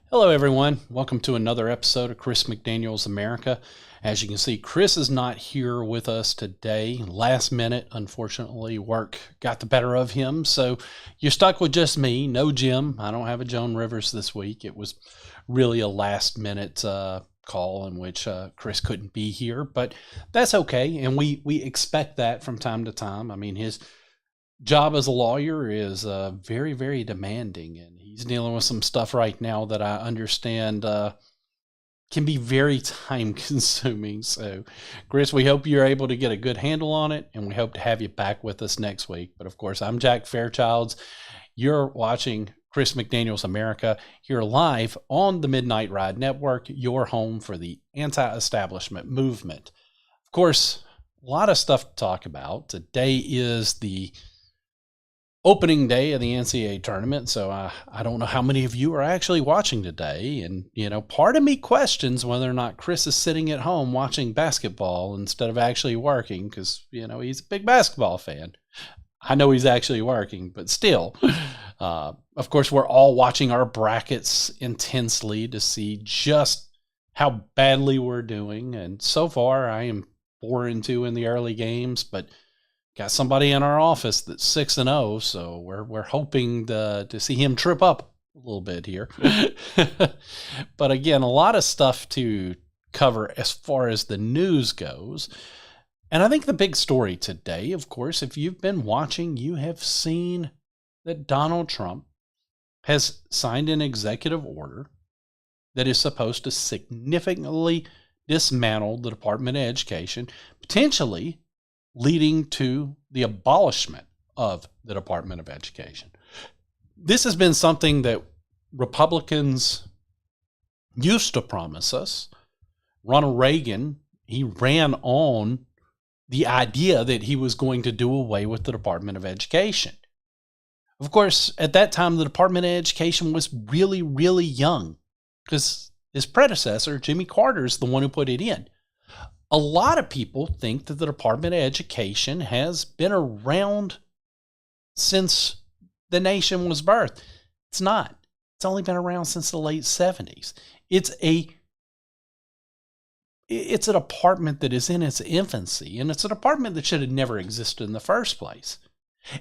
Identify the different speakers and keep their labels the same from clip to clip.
Speaker 1: Hello, everyone. Welcome to another episode of Chris McDaniel's America. As you can see, Chris is not here with us today. Last minute, unfortunately, work got the better of him. So you're stuck with just me. No Jim. I don't have a Joan Rivers this week. It was really a last minute call in which Chris couldn't be here, but that's okay. And we expect that from time to time. I mean, his job as a lawyer is very, very demanding, and he's dealing with some stuff right now that I understand can be very time consuming. So, Chris, we hope you're able to get a good handle on it, and we hope to have you back with us next week. But of course, I'm Jack Fairchilds. You're watching Chris McDaniel's America here live on the Midnight Ride Network, your home for the anti-establishment movement. Of course, a lot of stuff to talk about. Today is the opening day of the NCAA tournament, so I don't know how many of you are actually watching today. And, part of me questions whether or not Chris is sitting at home watching basketball instead of actually working because, he's a big basketball fan. I know he's actually working, but still. Of course, we're all watching our brackets intensely to see just how badly we're doing. And so far, I am 4-2 in the early games, but got somebody in our office that's 6-0, so we're hoping to see him trip up a little bit here. But again, a lot of stuff to cover as far as the news goes. And I think the big story today, of course, if you've been watching, you have seen that Donald Trump has signed an executive order that is supposed to significantly dismantle the Department of Education, potentially leading to the abolishment of the Department of Education. This has been something that Republicans used to promise us. Ronald Reagan, he ran on the idea that he was going to do away with the Department of Education. Of course, at that time, the Department of Education was really, really young because his predecessor, Jimmy Carter, is the one who put it in. A lot of people think that the Department of Education has been around since the nation was birthed. It's not. It's only been around since the late 70s. It's a department that is in its infancy, and it's a department that should have never existed in the first place.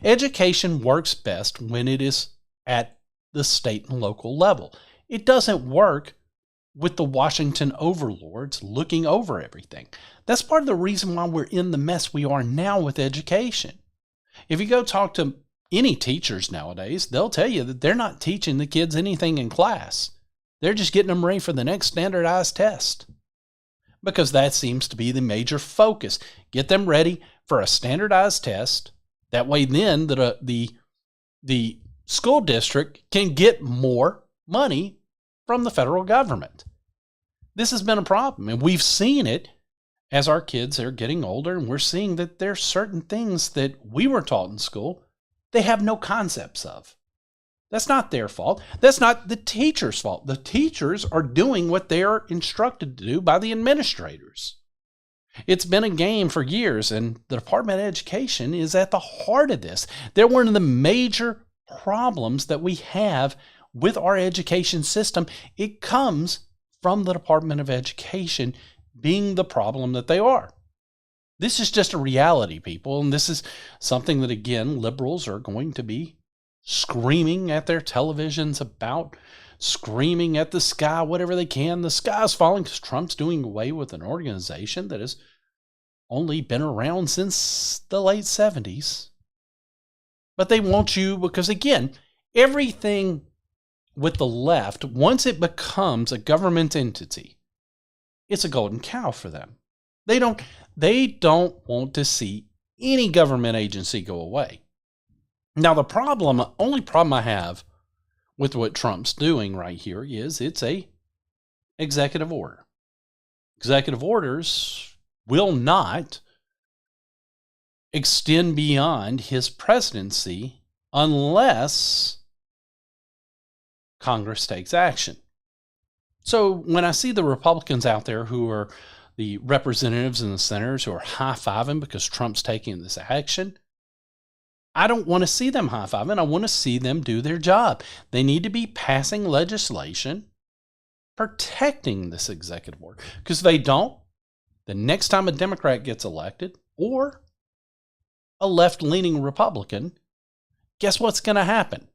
Speaker 1: Education works best when it is at the state and local level. It doesn't work with the Washington overlords looking over everything. That's part of the reason why we're in the mess we are now with education. If you go talk to any teachers nowadays, they'll tell you that they're not teaching the kids anything in class. They're just getting them ready for the next standardized test. Because that seems to be the major focus. Get them ready for a standardized test. That way then the school district can get more money from the federal government. This has been a problem, and we've seen it as our kids are getting older, and we're seeing that there's certain things that we were taught in school they have no concepts of. That's not their fault. That's not the teacher's fault. The teachers are doing what they are instructed to do by the administrators. It's been a game for years, and the Department of Education is at the heart of this. They're one of the major problems that we have with our education system. It comes from the Department of Education being the problem that they are. This is just a reality, people, and this is something that, again, liberals are going to be screaming at their televisions about, screaming at the sky, whatever they can. The sky is falling because Trump's doing away with an organization that has only been around since the late 70s. But they want you because, again, everything with the left, once it becomes a government entity, it's a golden cow for them. They don't want to see any government agency go away. Now, the only problem I have with what Trump's doing right here is it's a executive order. Executive orders will not extend beyond his presidency unless Congress takes action. So when I see the Republicans out there who are the representatives and the senators who are high-fiving because Trump's taking this action, I don't want to see them high-fiving. I want to see them do their job. They need to be passing legislation protecting this executive order. Because if they don't, the next time a Democrat gets elected or a left-leaning Republican, guess what's going to happen?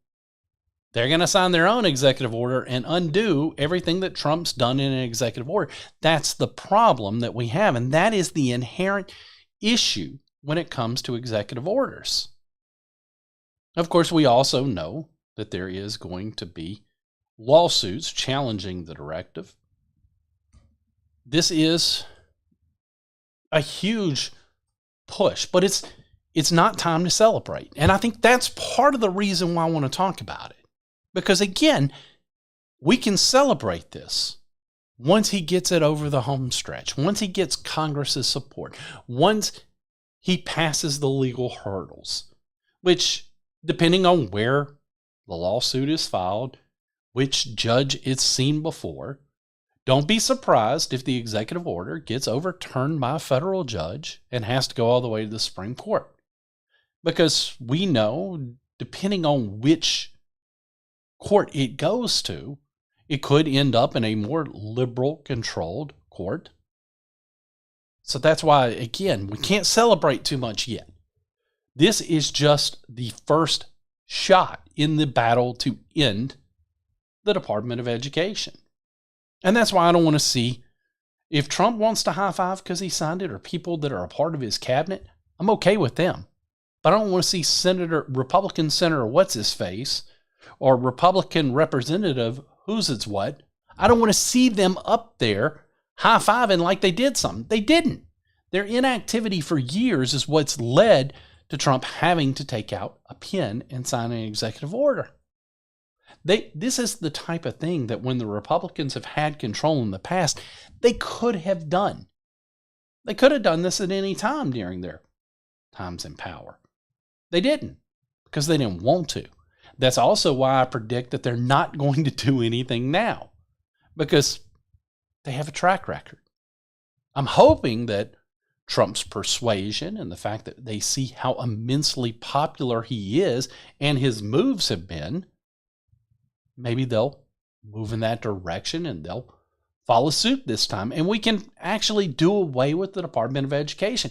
Speaker 1: They're going to sign their own executive order and undo everything that Trump's done in an executive order. That's the problem that we have, and that is the inherent issue when it comes to executive orders. Of course, we also know that there is going to be lawsuits challenging the directive. This is a huge push, but it's not time to celebrate. And I think that's part of the reason why I want to talk about it. Because again, we can celebrate this once he gets it over the home stretch, once he gets Congress's support, once he passes the legal hurdles, which, depending on where the lawsuit is filed, which judge it's seen before, don't be surprised if the executive order gets overturned by a federal judge and has to go all the way to the Supreme Court. Because we know, depending on which court it goes to, it could end up in a more liberal-controlled court. So that's why, again, we can't celebrate too much yet. This is just the first shot in the battle to end the Department of Education. And that's why I don't want to see, if Trump wants to high-five because he signed it, or people that are a part of his cabinet, I'm okay with them. But I don't want to see Republican Senator What's-His-Face, or Republican Representative Who's-Its-What. I don't want to see them up there high-fiving like they did something. They didn't. Their inactivity for years is what's led to Trump having to take out a pen and sign an executive order. This is the type of thing that when the Republicans have had control in the past, they could have done. They could have done this at any time during their times in power. They didn't, because they didn't want to. That's also why I predict that they're not going to do anything now, because they have a track record. I'm hoping that Trump's persuasion and the fact that they see how immensely popular he is and his moves have been, maybe they'll move in that direction and they'll follow suit this time, and we can actually do away with the Department of Education.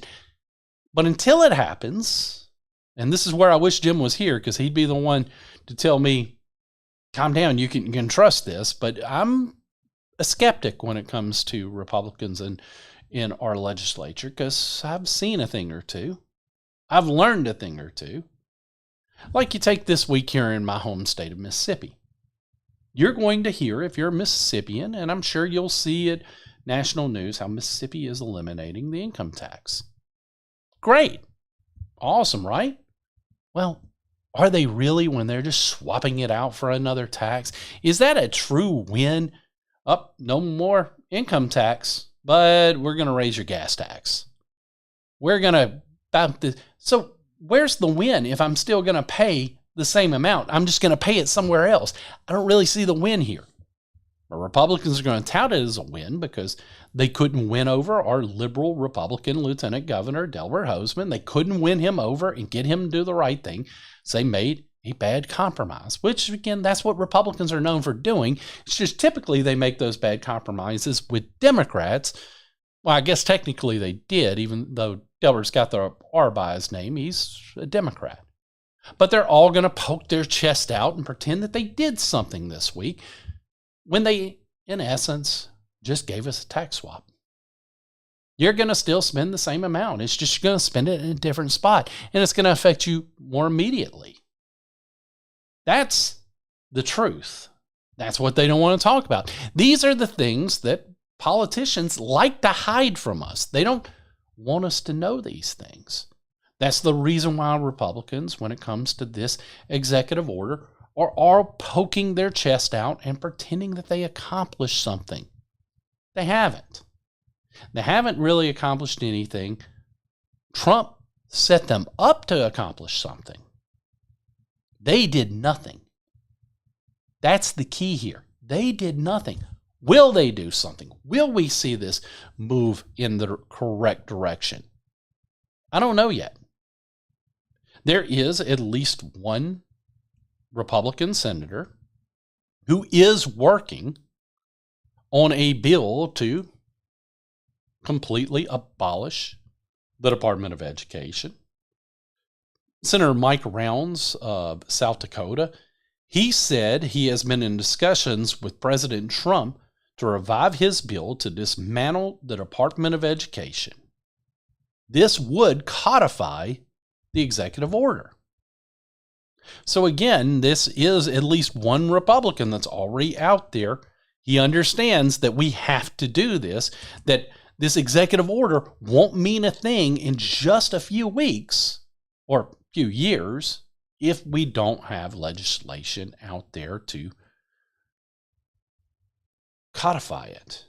Speaker 1: But until it happens, and this is where I wish Jim was here, because he'd be the one to tell me, calm down, you can trust this. But I'm a skeptic when it comes to Republicans in our legislature, because I've seen a thing or two. I've learned a thing or two. Like you take this week here in my home state of Mississippi. You're going to hear, if you're a Mississippian, and I'm sure you'll see it national news, how Mississippi is eliminating the income tax. Great. Awesome, right? Well, are they really, when they're just swapping it out for another tax? Is that a true win? No more income tax, but we're going to raise your gas tax. We're going to about this. So where's the win if I'm still going to pay the same amount? I'm just going to pay it somewhere else. I don't really see the win here. But Republicans are going to tout it as a win because they couldn't win over our liberal Republican Lieutenant Governor, Delbert Hosemann. They couldn't win him over and get him to do the right thing. So they made a bad compromise, which, again, that's what Republicans are known for doing. It's just typically they make those bad compromises with Democrats. Well, I guess technically they did, even though Delbert's got the R by his name. He's a Democrat. But they're all going to poke their chest out and pretend that they did something this week when they, in essence, just gave us a tax swap. You're going to still spend the same amount. It's just you're going to spend it in a different spot, and it's going to affect you more immediately. That's the truth. That's what they don't want to talk about. These are the things that politicians like to hide from us. They don't want us to know these things. That's the reason why Republicans, when it comes to this executive order, are all poking their chest out and pretending that they accomplished something. They haven't. They haven't really accomplished anything. Trump set them up to accomplish something. They did nothing. That's the key here. They did nothing. Will they do something? Will we see this move in the correct direction? I don't know yet. There is at least one Republican senator who is working on a bill to completely abolish the Department of Education. Senator Mike Rounds of South Dakota, he said he has been in discussions with President Trump to revive his bill to dismantle the Department of Education. This would codify the executive order. So again, this is at least one Republican that's already out there. He understands that we have to do this, that this executive order won't mean a thing in just a few weeks or few years if we don't have legislation out there to codify it.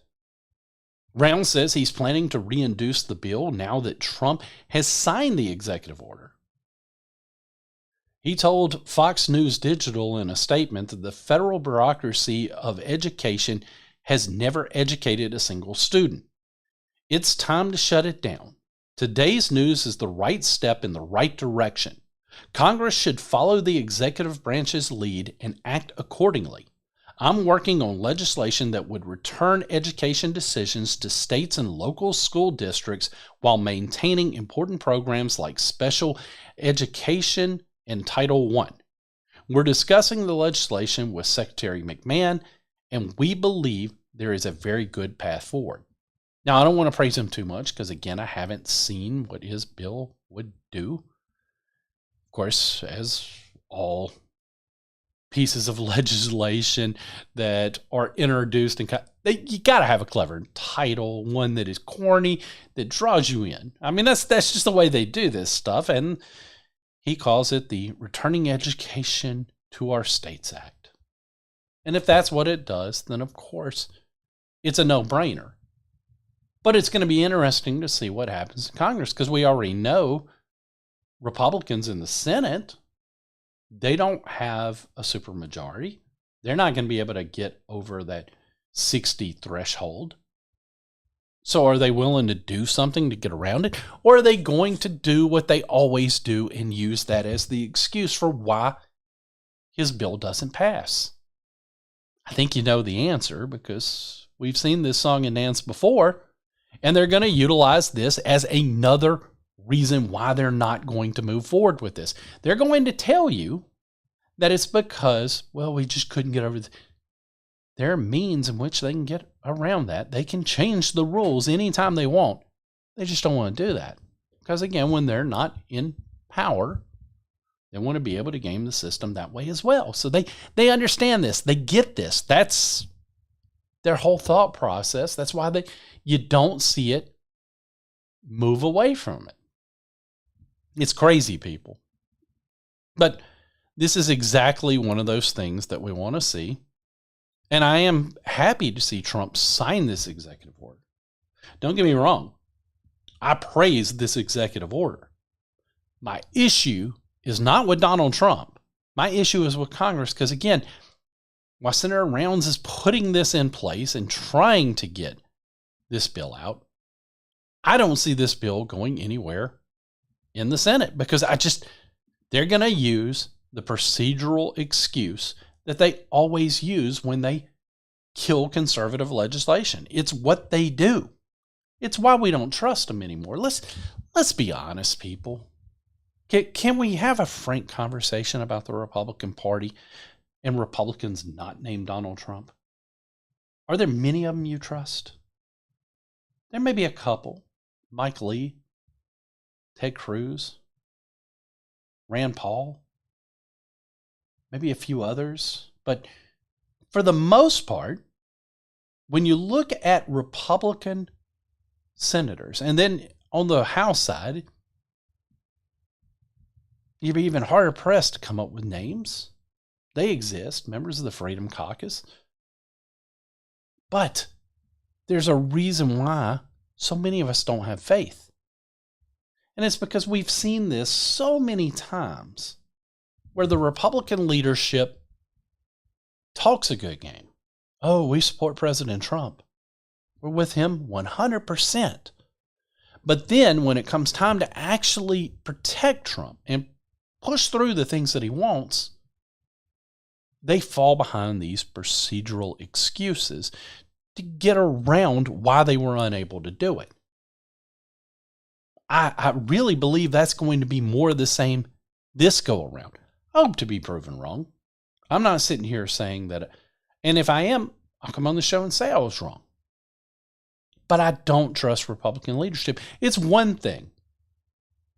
Speaker 1: Round says he's planning to reintroduce the bill now that Trump has signed the executive order. He told Fox News Digital in a statement that the federal bureaucracy of education has never educated a single student. It's time to shut it down. Today's news is the right step in the right direction. Congress should follow the executive branch's lead and act accordingly. I'm working on legislation that would return education decisions to states and local school districts while maintaining important programs like special education and Title I. We're discussing the legislation with Secretary McMahon, and we believe there is a very good path forward. Now, I don't want to praise him too much because, again, I haven't seen what his bill would do. Of course, as all pieces of legislation that are introduced, and you got to have a clever title, one that is corny, that draws you in. I mean, that's just the way they do this stuff, and he calls it the Returning Education to Our States Act. And if that's what it does, then of course it's a no-brainer. But it's going to be interesting to see what happens in Congress, because we already know Republicans in the Senate, they don't have a supermajority. They're not going to be able to get over that 60 threshold. So are they willing to do something to get around it? Or are they going to do what they always do and use that as the excuse for why his bill doesn't pass? I think you know the answer, because we've seen this song and dance before, and they're going to utilize this as another reason why they're not going to move forward with this. They're going to tell you that it's because, well, we just couldn't get over this. There are means in which they can get around that. They can change the rules anytime they want. They just don't want to do that. Because again, when they're not in power, they want to be able to game the system that way as well. So they understand this. They get this. That's their whole thought process. That's why you don't see it move away from it. It's crazy, people. But this is exactly one of those things that we want to see. And I am happy to see Trump sign this executive order. Don't get me wrong. I praise this executive order. My issue is not with Donald Trump. My issue is with Congress, because again, while Senator Rounds is putting this in place and trying to get this bill out, I don't see this bill going anywhere in the Senate, because they're going to use the procedural excuse that they always use when they kill conservative legislation. It's what they do. It's why we don't trust them anymore. Let's be honest, people. Can we have a frank conversation about the Republican Party and Republicans not named Donald Trump? Are there many of them you trust? There may be a couple. Mike Lee, Ted Cruz, Rand Paul, maybe a few others. But for the most part, when you look at Republican senators, and then on the House side, you'd be even harder pressed to come up with names. They exist, members of the Freedom Caucus. But there's a reason why so many of us don't have faith. And it's because we've seen this so many times where the Republican leadership talks a good game. Oh, we support President Trump. We're with him 100%. But then when it comes time to actually protect Trump and push through the things that he wants, they fall behind these procedural excuses to get around why they were unable to do it. I really believe that's going to be more of the same this go around. I hope to be proven wrong. I'm not sitting here saying that, and if I am, I'll come on the show and say I was wrong. But I don't trust Republican leadership. It's one thing.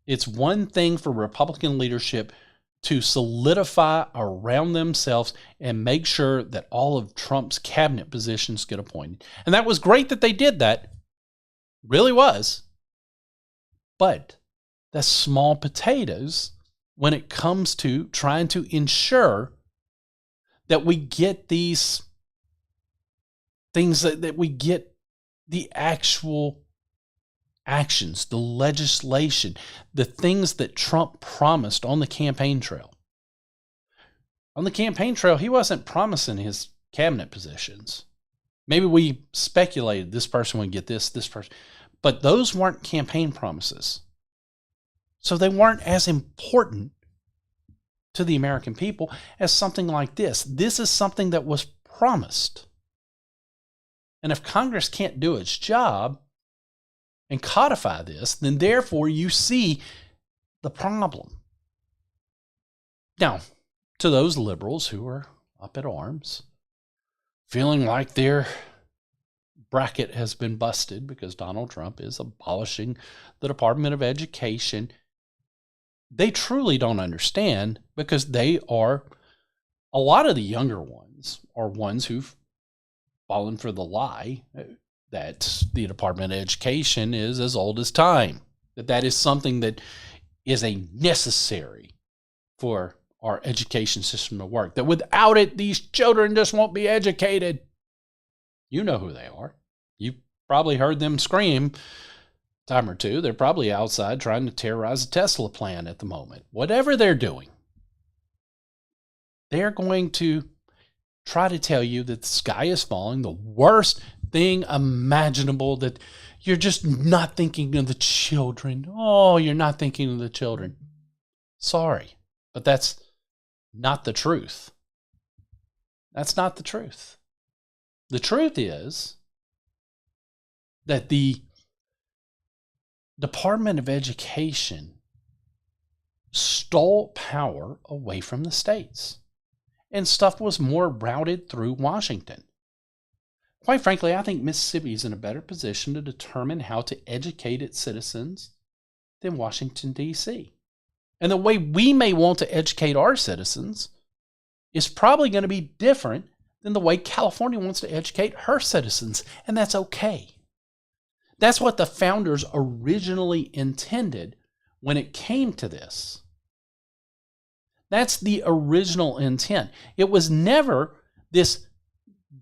Speaker 1: It's one thing for Republican leadership to solidify around themselves and make sure that all of Trump's cabinet positions get appointed. And that was great that they did that. Really was. But that's small potatoes when it comes to trying to ensure that we get these things, that we get the actual actions, the legislation, the things that Trump promised on the campaign trail. On the campaign trail, he wasn't promising his cabinet positions. Maybe we speculated this person would get this person, but those weren't campaign promises. So they weren't as important to the American people as something like this. This is something that was promised. And if Congress can't do its job and codify this, then therefore you see the problem. Now, to those liberals who are up at arms, feeling like their bracket has been busted because Donald Trump is abolishing the Department of Education, they truly don't understand, because they are, a lot of the younger ones are ones who've fallen for the lie that the Department of Education is as old as time, that is something that is a necessary for our education system to work, that without it, these children just won't be educated. You know who they are. You probably heard them scream a time or two. They're probably outside trying to terrorize a Tesla plant at the moment. Whatever they're doing, they're going to try to tell you that the sky is falling, the worst thing imaginable, that you're just not thinking of the children. Oh, you're not thinking of the children. Sorry, but that's not the truth. That's not the truth. The truth is that the Department of Education stole power away from the states, and stuff was more routed through Washington. Quite frankly, I think Mississippi is in a better position to determine how to educate its citizens than Washington, D.C. And the way we may want to educate our citizens is probably going to be different than the way California wants to educate her citizens, and that's okay. That's what the founders originally intended when it came to this. That's the original intent. It was never this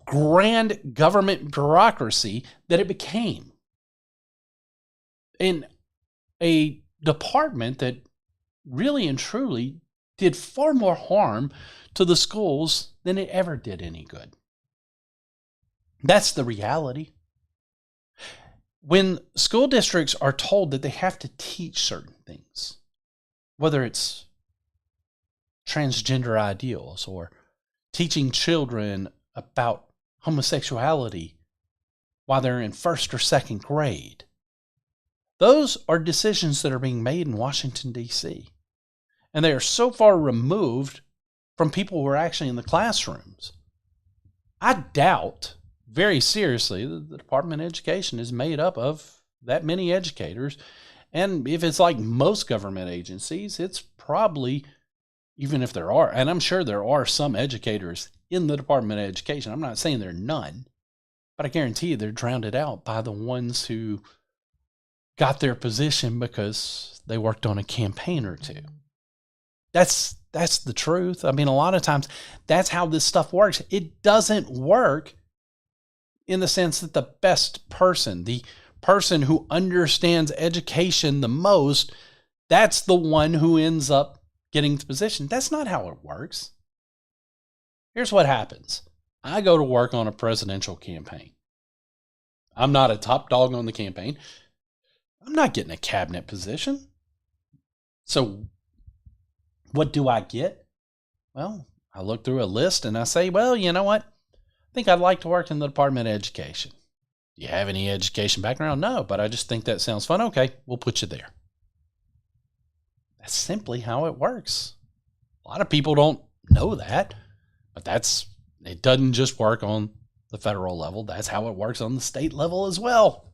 Speaker 1: grand government bureaucracy that it became. And a department that really and truly did far more harm to the schools than it ever did any good. That's the reality. When school districts are told that they have to teach certain things, whether it's transgender ideals or teaching children about homosexuality while they're in first or second grade, those are decisions that are being made in Washington, D.C. And they are so far removed from people who are actually in the classrooms. I doubt very seriously that the Department of Education is made up of that many educators. And if it's like most government agencies, it's probably, even if there are, and I'm sure there are some educators in the Department of Education. I'm not saying there are none, but I guarantee you they're drowned out by the ones who got their position because they worked on a campaign or two. That's the truth. I mean, a lot of times that's how this stuff works. It doesn't work in the sense that the best person, the person who understands education the most, that's the one who ends up getting the position. That's not how it works. Here's what happens. I go to work on a presidential campaign. I'm not a top dog on the campaign. I'm not getting a cabinet position. So what do I get? Well, I look through a list and I say, well, you know what? think I'd like to work in the Department of Education. Do you have any education background? No, but I just think that sounds fun. Okay, we'll put you there. That's simply how it works. A lot of people don't know that, but it doesn't just work on the federal level. That's how it works on the state level as well.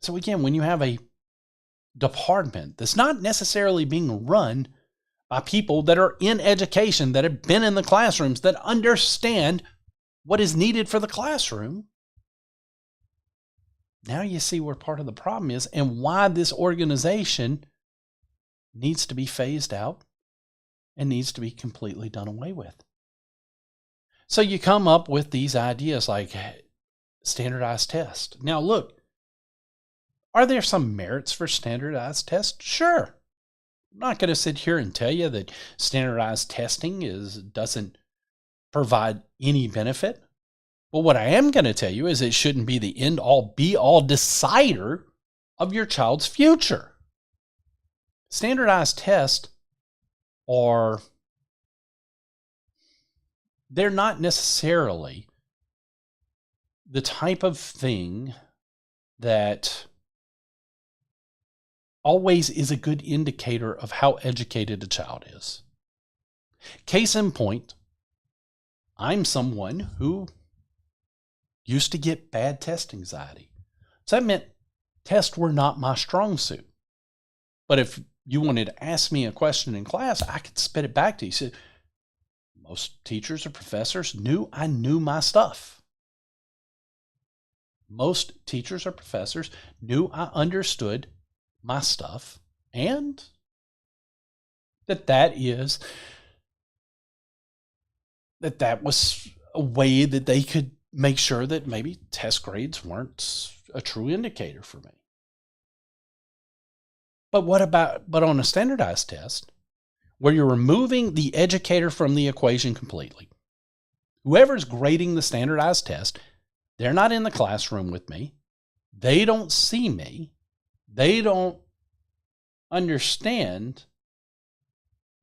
Speaker 1: So again, when you have a department that's not necessarily being run by people that are in education, that have been in the classrooms, that understand what is needed for the classroom, now you see where part of the problem is and why this organization needs to be phased out and needs to be completely done away with. So you come up with these ideas like standardized tests. Now look, are there some merits for standardized tests? Sure. I'm not going to sit here and tell you that standardized testing doesn't provide any benefit. But what I am going to tell you is it shouldn't be the end-all, be-all decider of your child's future. Standardized tests they're not necessarily the type of thing that always is a good indicator of how educated a child is. Case in point, I'm someone who used to get bad test anxiety. So that meant tests were not my strong suit. But if you wanted to ask me a question in class, I could spit it back to you. So most teachers or professors knew I knew my stuff. Most teachers or professors knew I understood my stuff, and that was a way that they could make sure that maybe test grades weren't a true indicator for me. But on a standardized test, where you're removing the educator from the equation completely, whoever's grading the standardized test, they're not in the classroom with me. They don't see me. They don't understand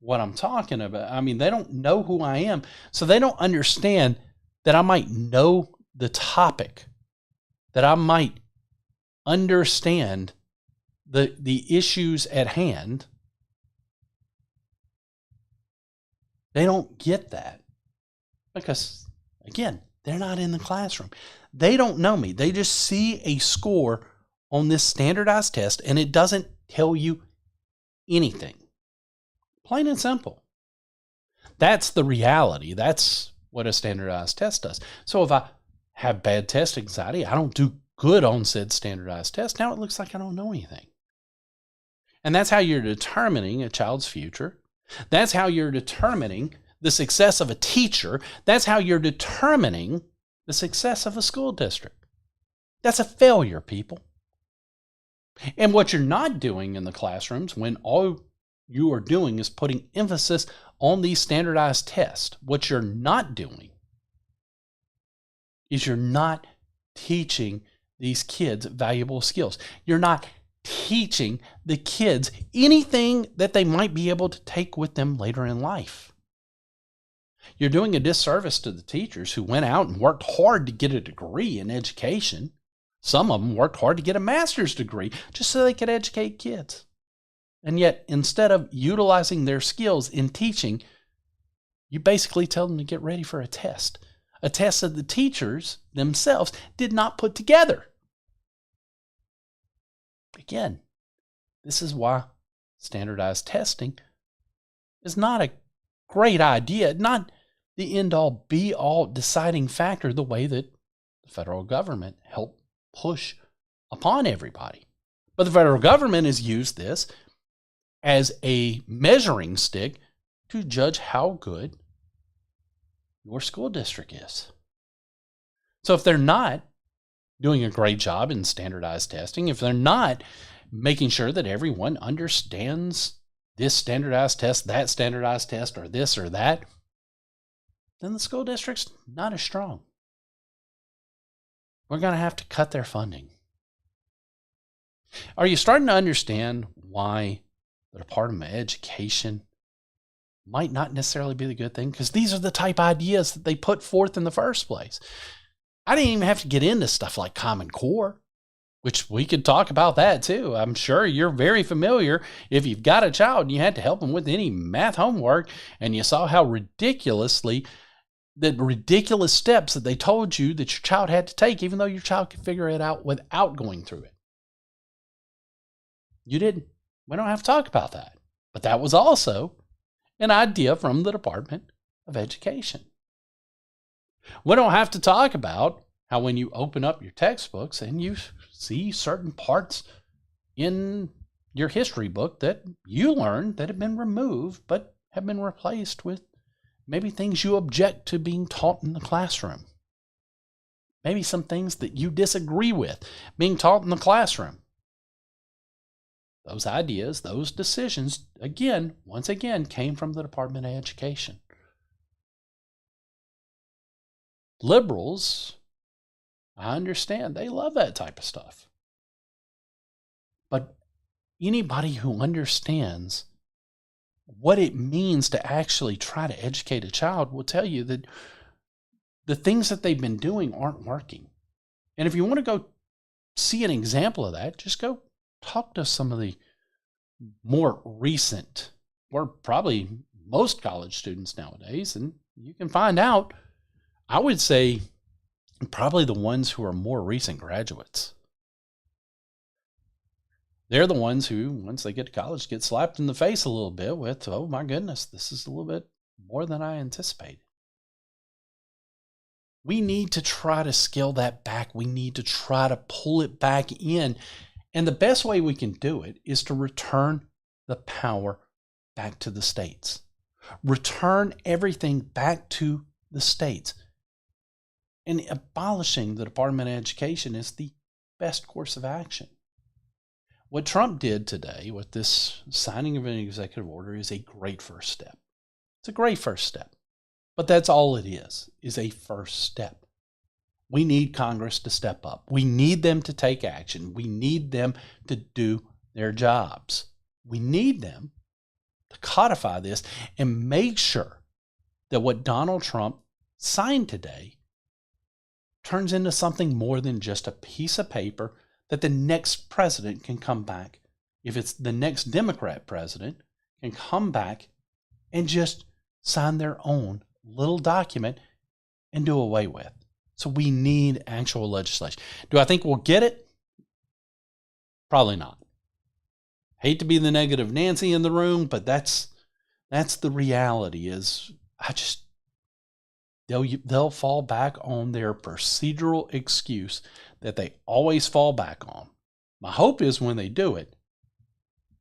Speaker 1: what I'm talking about. I mean, they don't know who I am. So they don't understand that I might know the topic, that I might understand the issues at hand. They don't get that because, again, they're not in the classroom. They don't know me. They just see a score on this standardized test, and it doesn't tell you anything. Plain and simple. That's the reality. That's what a standardized test does. So if I have bad test anxiety, I don't do good on said standardized test, now it looks like I don't know anything. And that's how you're determining a child's future. That's how you're determining the success of a teacher. That's how you're determining the success of a school district. That's a failure, people. And what you're not doing in the classrooms when all you are doing is putting emphasis on these standardized tests, what you're not doing is you're not teaching these kids valuable skills. You're not teaching the kids anything that they might be able to take with them later in life. You're doing a disservice to the teachers who went out and worked hard to get a degree in education. Some of them worked hard to get a master's degree just so they could educate kids. And yet, instead of utilizing their skills in teaching, you basically tell them to get ready for a test that the teachers themselves did not put together. Again, this is why standardized testing is not a great idea, not the end-all, be-all deciding factor the way that the federal government helped push upon everybody. But the federal government has used this as a measuring stick to judge how good your school district is. So if they're not doing a great job in standardized testing, if they're not making sure that everyone understands this standardized test, that standardized test, or this or that, then the school district's not as strong. We're going to have to cut their funding. Are you starting to understand why the Department of Education might not necessarily be the good thing, because these are the type ideas that they put forth in the first place. I didn't even have to get into stuff like Common Core, which we could talk about that too. I'm sure you're very familiar if you've got a child and you had to help them with any math homework and you saw how the ridiculous steps that they told you that your child had to take, even though your child could figure it out without going through it. You didn't. We don't have to talk about that. But that was also an idea from the Department of Education. We don't have to talk about how when you open up your textbooks and you see certain parts in your history book that you learned that have been removed but have been replaced with maybe things you object to being taught in the classroom. Maybe some things that you disagree with being taught in the classroom. Those ideas, those decisions, once again, came from the Department of Education. Liberals, I understand, they love that type of stuff. But anybody who understands what it means to actually try to educate a child will tell you that the things that they've been doing aren't working. And if you want to go see an example of that, just go talk to some of the more recent, or probably most college students nowadays, and you can find out, I would say, probably the ones who are more recent graduates. They're the ones who, once they get to college, get slapped in the face a little bit with, oh my goodness, this is a little bit more than I anticipated. We need to try to scale that back. We need to try to pull it back in. And the best way we can do it is to return the power back to the states. Return everything back to the states. And abolishing the Department of Education is the best course of action. What Trump did today with this signing of an executive order is a great first step. It's a great first step. But that's all it is a first step. We need Congress to step up. We need them to take action. We need them to do their jobs. We need them to codify this and make sure that what Donald Trump signed today turns into something more than just a piece of paper that the next president can come back. If it's the next Democrat president, can come back and just sign their own little document and do away with. So we need actual legislation. Do I think we'll get it? Probably not. Hate to be the negative Nancy in the room, but that's the reality. Is they'll fall back on their procedural excuse that they always fall back on. My hope is when they do it,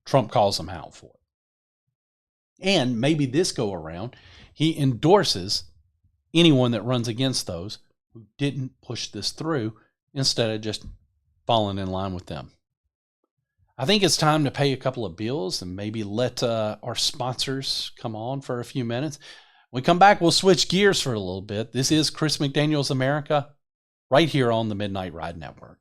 Speaker 1: Trump calls them out for it. And maybe this go around, he endorses anyone that runs against those who didn't push this through instead of just falling in line with them. I think it's time to pay a couple of bills and maybe let our sponsors come on for a few minutes. When we come back, we'll switch gears for a little bit. This is Chris McDaniel's America, right here on the Midnight Ride Network.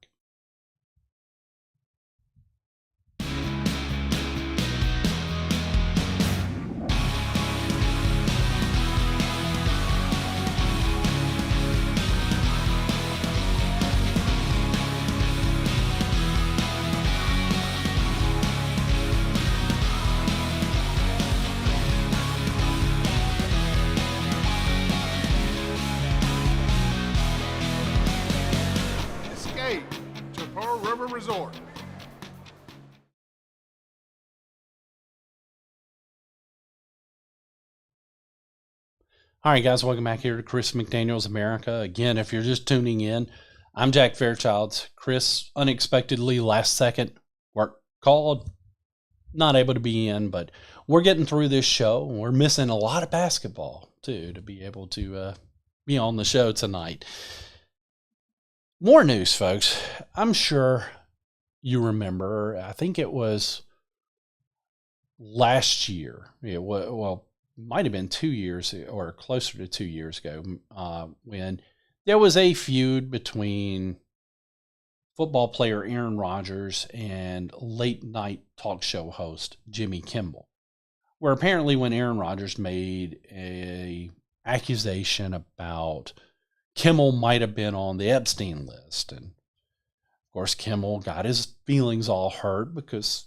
Speaker 2: Resort.
Speaker 1: All right, guys, welcome back here to Chris McDaniel's America. Again, if you're just tuning in, I'm Jack Fairchild. Chris, unexpectedly, last second, work called, not able to be in, but we're getting through this show. We're missing a lot of basketball, too, to be able to be on the show tonight. More news, folks. I'm sure you remember, I think it was last year. It might have been 2 years or closer to 2 years ago when there was a feud between football player Aaron Rodgers and late night talk show host Jimmy Kimmel. where apparently when Aaron Rodgers made a accusation about Kimmel might have been on the Epstein list. And of course, Kimmel got his feelings all hurt because,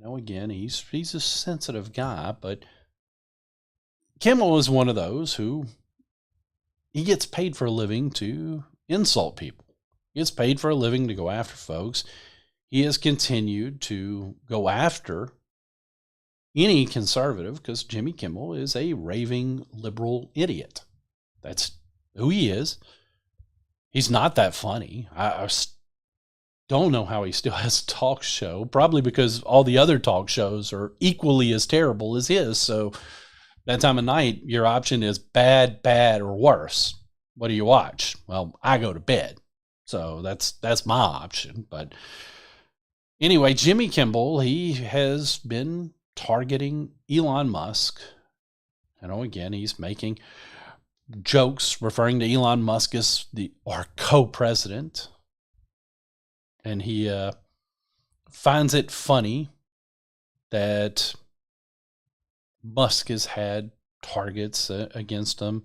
Speaker 1: again, he's a sensitive guy, but Kimmel is one of those who he gets paid for a living to insult people. He gets paid for a living to go after folks. He has continued to go after any conservative because Jimmy Kimmel is a raving liberal idiot. That's who he is. He's not that funny. I don't know how he still has a talk show, probably because all the other talk shows are equally as terrible as his. So that time of night, your option is bad, or worse. What do you watch? Well, I go to bed. So that's my option. But anyway, Jimmy Kimmel, he has been targeting Elon Musk. Again, he's making jokes referring to Elon Musk as our co-president. And he finds it funny that Musk has had targets against him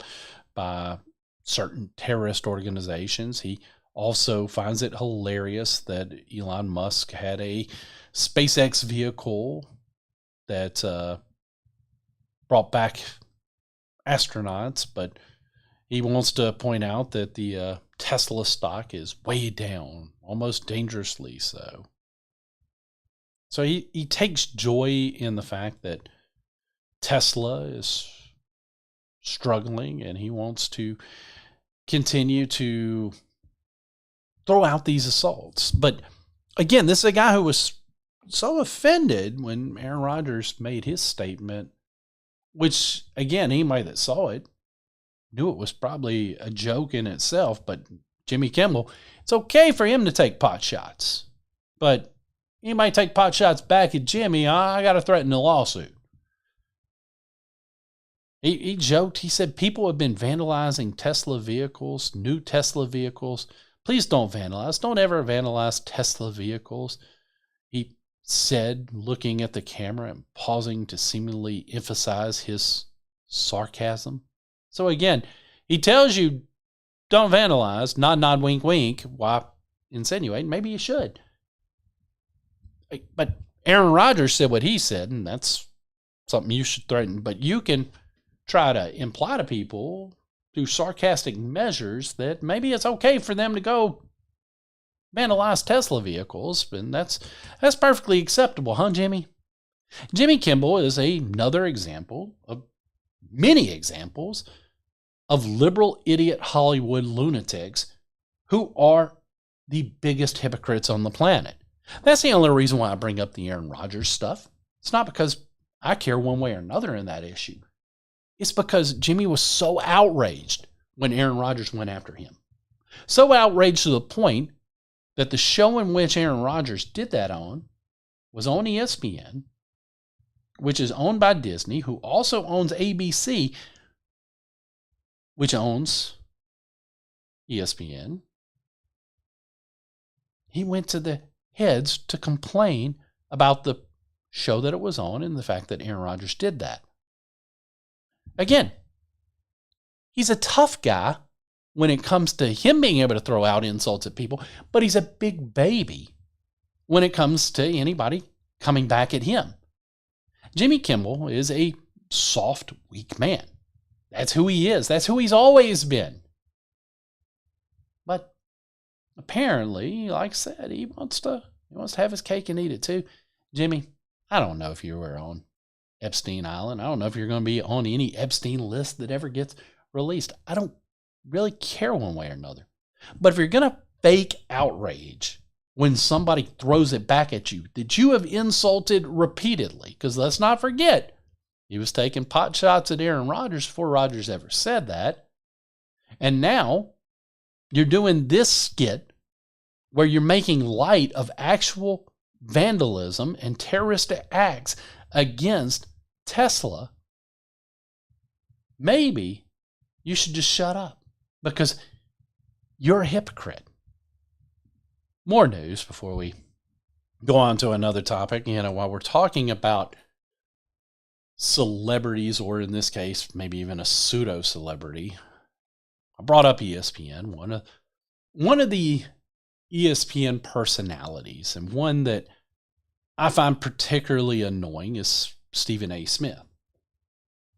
Speaker 1: by certain terrorist organizations. He also finds it hilarious that Elon Musk had a SpaceX vehicle that brought back astronauts, but he wants to point out that the Tesla stock is way down, almost dangerously so. So he takes joy in the fact that Tesla is struggling, and he wants to continue to throw out these assaults. But again, this is a guy who was so offended when Aaron Rodgers made his statement, which, again, anybody that saw it knew it was probably a joke in itself. But Jimmy Kimmel, it's okay for him to take pot shots. But anybody take pot shots back at Jimmy, I got to threaten a lawsuit. He joked, he said, people have been vandalizing Tesla vehicles, new Tesla vehicles. Please don't vandalize. Don't ever vandalize Tesla vehicles. He said, looking at the camera and pausing to seemingly emphasize his sarcasm. So again, he tells you, don't vandalize, nod, nod, wink, wink. Why insinuate? Maybe you should. But Aaron Rodgers said what he said, and that's something you should threaten. But you can try to imply to people through sarcastic measures that maybe it's okay for them to go vandalize Tesla vehicles, and that's perfectly acceptable, huh, Jimmy? Jimmy Kimmel is another example of many examples of liberal idiot Hollywood lunatics who are the biggest hypocrites on the planet. That's the only reason why I bring up the Aaron Rodgers stuff. It's not because I care one way or another in that issue. It's because Jimmy was so outraged when Aaron Rodgers went after him. So outraged to the point that the show in which Aaron Rodgers did that on was on ESPN, which is owned by Disney, who also owns ABC, which owns ESPN. He went to the heads to complain about the show that it was on and the fact that Aaron Rodgers did that. Again, he's a tough guy when it comes to him being able to throw out insults at people, but he's a big baby when it comes to anybody coming back at him. Jimmy Kimmel is a soft, weak man. That's who he is. That's who he's always been. But apparently, like I said, he wants to have his cake and eat it too. Jimmy, I don't know if you were on Epstein Island. I don't know if you're going to be on any Epstein list that ever gets released. I don't really care one way or another. But if you're going to fake outrage when somebody throws it back at you that you have insulted repeatedly, because let's not forget, he was taking pot shots at Aaron Rodgers before Rodgers ever said that. And now you're doing this skit where you're making light of actual vandalism and terroristic acts against Tesla. Maybe you should just shut up because you're a hypocrite. More news before we go on to another topic. While we're talking about celebrities, or in this case, maybe even a pseudo celebrity. I brought up ESPN, one of the ESPN personalities, and one that I find particularly annoying is Stephen A. Smith.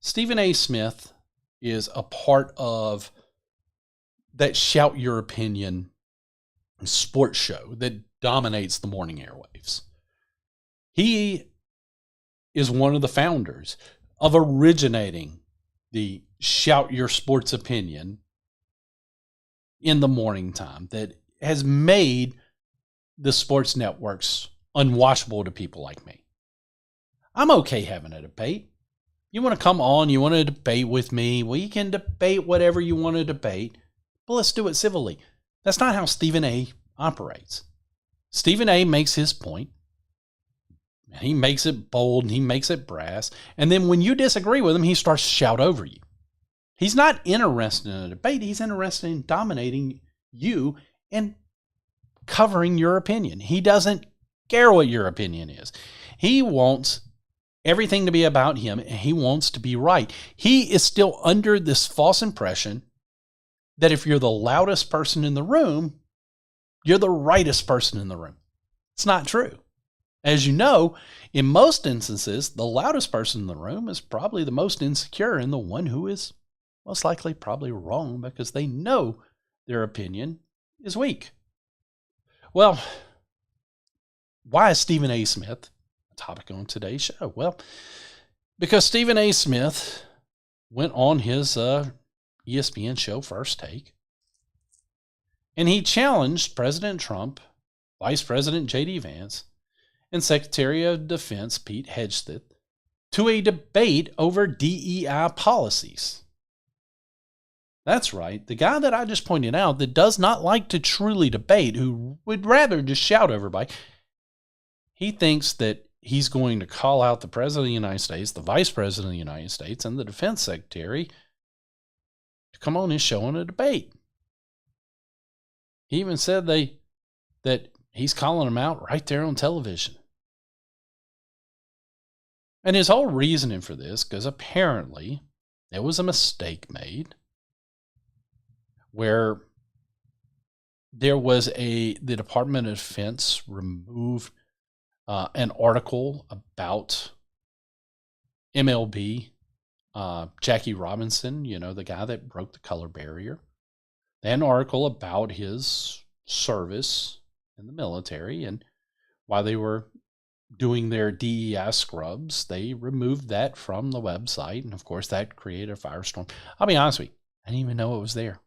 Speaker 1: Stephen A. Smith is a part of that Shout Your Opinion sports show that dominates the morning airwaves. He is one of the founders of originating the Shout Your Sports Opinion in the morning time that has made the sports networks unwatchable to people like me. I'm okay having a debate. You want to come on, you want to debate with me, we can debate whatever you want to debate, but let's do it civilly. That's not how Stephen A. operates. Stephen A. makes his point. He makes it bold and he makes it brass. And then when you disagree with him, he starts to shout over you. He's not interested in a debate. He's interested in dominating you and covering your opinion. He doesn't care what your opinion is. He wants everything to be about him, and he wants to be right. He is still under this false impression that if you're the loudest person in the room, you're the rightest person in the room. It's not true. As you know, in most instances, the loudest person in the room is probably the most insecure and the one who is most likely probably wrong because they know their opinion is weak. Well, why is Stephen A. Smith a topic on today's show? Well, because Stephen A. Smith went on his ESPN show, First Take, and he challenged President Trump, Vice President J.D. Vance, and Secretary of Defense Pete Hegseth to a debate over DEI policies. That's right, the guy that I just pointed out that does not like to truly debate, who would rather just shout over everybody, he thinks that he's going to call out the President of the United States, the Vice President of the United States, and the Defense Secretary to come on his show in a debate. He even said that he's calling them out right there on television. And his whole reasoning for this, because apparently there was a mistake made where there was the Department of Defense removed an article about MLB, Jackie Robinson, you know, the guy that broke the color barrier. They had an article about his service in the military, and while they were doing their DEI scrubs, they removed that from the website, and of course that created a firestorm. I'll be honest with you, I didn't even know it was there.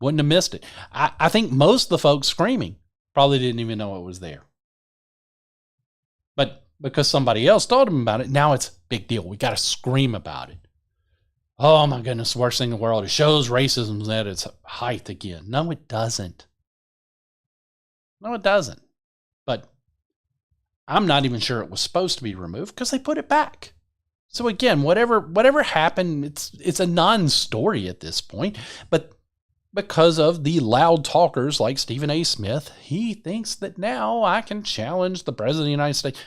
Speaker 1: Wouldn't have missed it. I think most of the folks screaming probably didn't even know it was there. But because somebody else told them about it, now it's a big deal. We got to scream about it. Oh my goodness, worst thing in the world. It shows racism at its height again. No, it doesn't. No, it doesn't. But I'm not even sure it was supposed to be removed because they put it back. So again, whatever happened, it's a non-story at this point. But because of the loud talkers like Stephen A. Smith, he thinks that now I can challenge the President of the United States.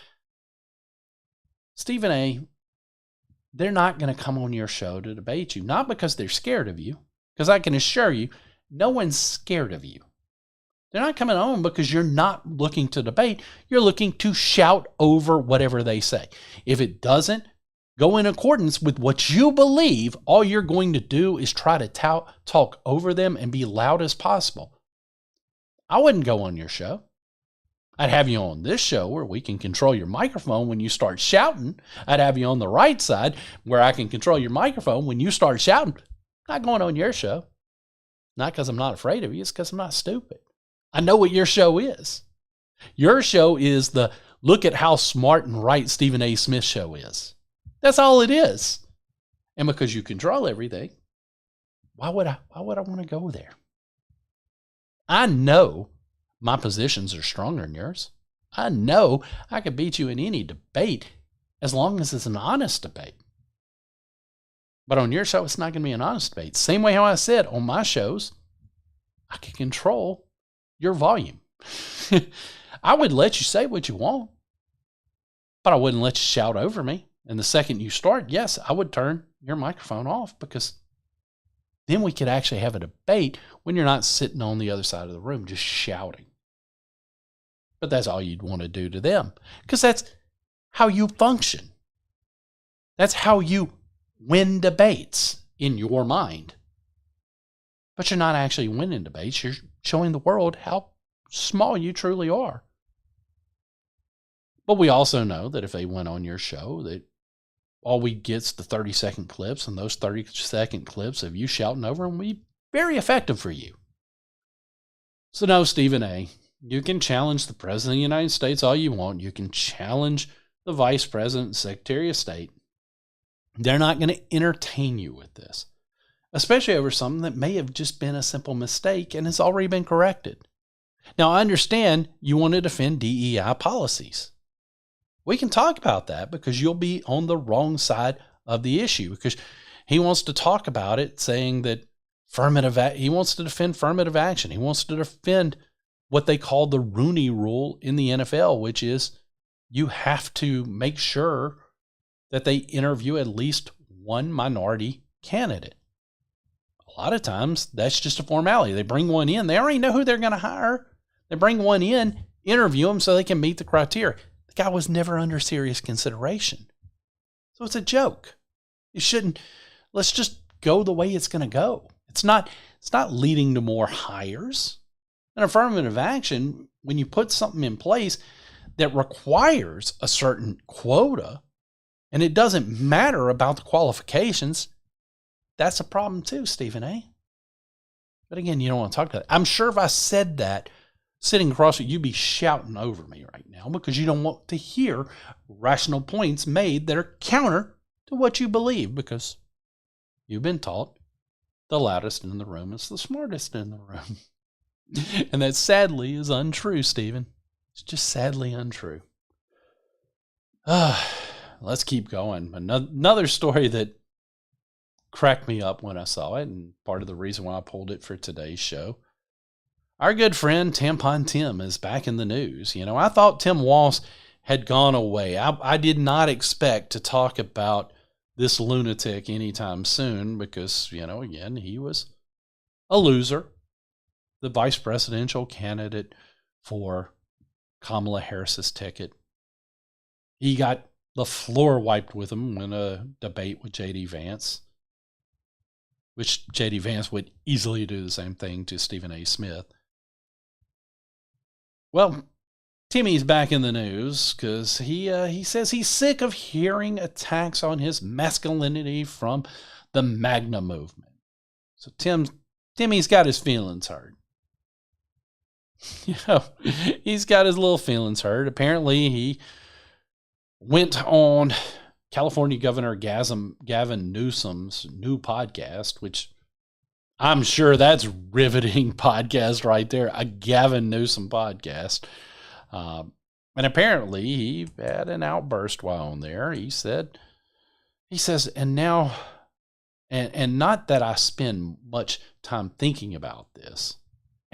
Speaker 1: Stephen A., they're not going to come on your show to debate you, not because they're scared of you, because I can assure you, no one's scared of you. They're not coming on because you're not looking to debate. You're looking to shout over whatever they say. If it doesn't go in accordance with what you believe, all you're going to do is try to talk over them and be loud as possible. I wouldn't go on your show. I'd have you on this show where we can control your microphone when you start shouting. I'd have you on the right side where I can control your microphone when you start shouting. Not going on your show. Not because I'm not afraid of you. It's because I'm not stupid. I know what your show is. Your show is the look at how smart and right Stephen A. Smith show is. That's all it is. And because you control everything, why would I want to go there? I know my positions are stronger than yours. I know I could beat you in any debate as long as it's an honest debate. But on your show, it's not going to be an honest debate. Same way how I said on my shows, I can control your volume. I would let you say what you want, but I wouldn't let you shout over me. And the second you start, yes, I would turn your microphone off, because then we could actually have a debate when you're not sitting on the other side of the room just shouting. But that's all you'd want to do to them, because that's how you function. That's how you win debates in your mind. But you're not actually winning debates. You're showing the world how small you truly are. But we also know that if they went on your show, that all we get's the 30-second clips, and those 30-second clips of you shouting over them will be very effective for you. So no, Stephen A., you can challenge the President of the United States all you want. You can challenge the Vice President and Secretary of State. They're not going to entertain you with this, especially over something that may have just been a simple mistake and has already been corrected. Now, I understand you want to defend DEI policies. We can talk about that, because you'll be on the wrong side of the issue, because he wants to talk about it, saying that he wants to defend affirmative action. He wants to defend what they call the Rooney Rule in the NFL, which is you have to make sure that they interview at least one minority candidate. A lot of times, that's just a formality. They bring one in. They already know who they're going to hire. They bring one in, interview them so they can meet the criteria. The guy was never under serious consideration. So it's a joke. Let's just go the way it's going to go. It's not leading to more hires. An affirmative action, when you put something in place that requires a certain quota, and it doesn't matter about the qualifications, that's a problem too, Stephen A. But again, you don't want to talk about it. I'm sure if I said that sitting across from you, you'd be shouting over me right now, because you don't want to hear rational points made that are counter to what you believe, because you've been taught the loudest in the room is the smartest in the room. And that sadly is untrue, Stephen. It's just sadly untrue. Let's keep going. Another story that cracked me up when I saw it, and part of the reason why I pulled it for today's show. Our good friend Tampon Tim is back in the news. You know, I thought Tim Walz had gone away. I did not expect to talk about this lunatic anytime soon, because, you know, again, he was a loser. The vice presidential candidate for Kamala Harris's ticket. He got the floor wiped with him in a debate with J.D. Vance, which J.D. Vance would easily do the same thing to Stephen A. Smith. Well, Timmy's back in the news because he says he's sick of hearing attacks on his masculinity from the MAGA movement. So Timmy's got his feelings hurt. You know, he's got his little feelings hurt. Apparently, he went on California Governor Gavin Newsom's new podcast, which I'm sure that's riveting podcast right there, a Gavin Newsom podcast. And apparently, he had an outburst while on there. He says, and now, and not that I spend much time thinking about this,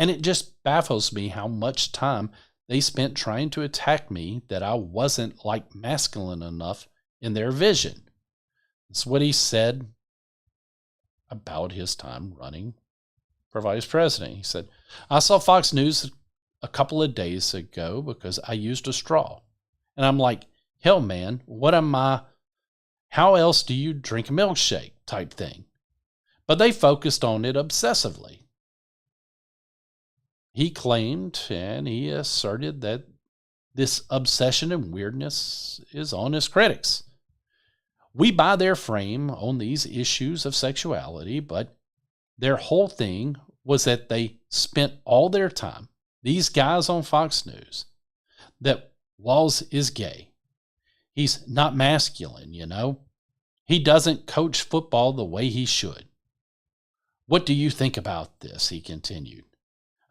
Speaker 1: and it just baffles me how much time they spent trying to attack me that I wasn't like masculine enough in their vision. That's what he said about his time running for vice president. He said, I saw Fox News a couple of days ago because I used a straw. And I'm like, hell, man, what am I? How else do you drink a milkshake type thing? But they focused on it obsessively. He claimed and he asserted that this obsession and weirdness is on his critics. We buy their frame on these issues of sexuality, but their whole thing was that they spent all their time, these guys on Fox News, that Walz is gay. He's not masculine, you know. He doesn't coach football the way he should. What do you think about this? He continued.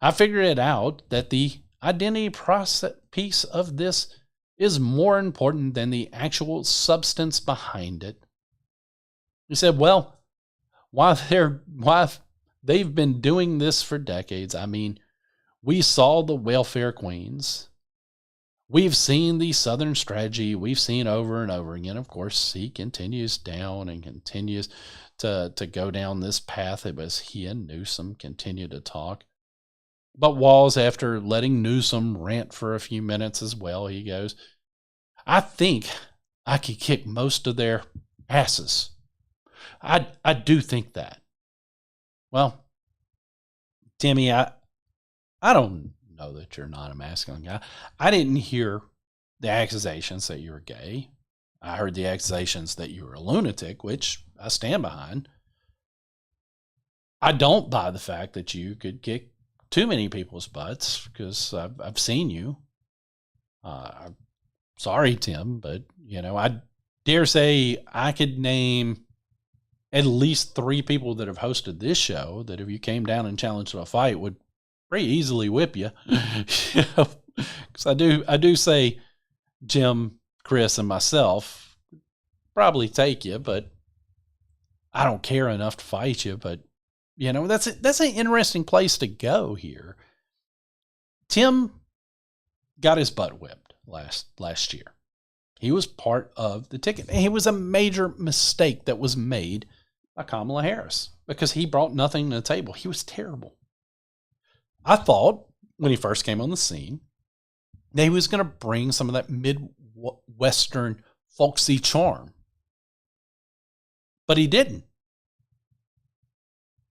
Speaker 1: I figured it out that the identity process piece of this is more important than the actual substance behind it. He said, well, while they've been doing this for decades, I mean, we saw the welfare queens. we've seen the Southern strategy. We've seen over and over again. Of course, he continues down and continues to go down this path as he and Newsom continue to talk. But Walz, after letting Newsom rant for a few minutes as well, he goes, I think I could kick most of their asses. I do think that. Well, Timmy, I don't know that you're not a masculine guy. I didn't hear the accusations that you were gay. I heard the accusations that you were a lunatic, which I stand behind. I don't buy the fact that you could kick too many people's butts, because I've seen you. I'm sorry, Tim, but, I dare say I could name at least 3 people that have hosted this show that if you came down and challenged a fight would pretty easily whip you. Because I do say Jim, Chris, and myself probably take you, but I don't care enough to fight you. But that's an interesting place to go here. Tim got his butt whipped last year. He was part of the ticket. And it was a major mistake that was made by Kamala Harris because he brought nothing to the table. He was terrible. I thought when he first came on the scene that he was going to bring some of that Midwestern folksy charm. But he didn't.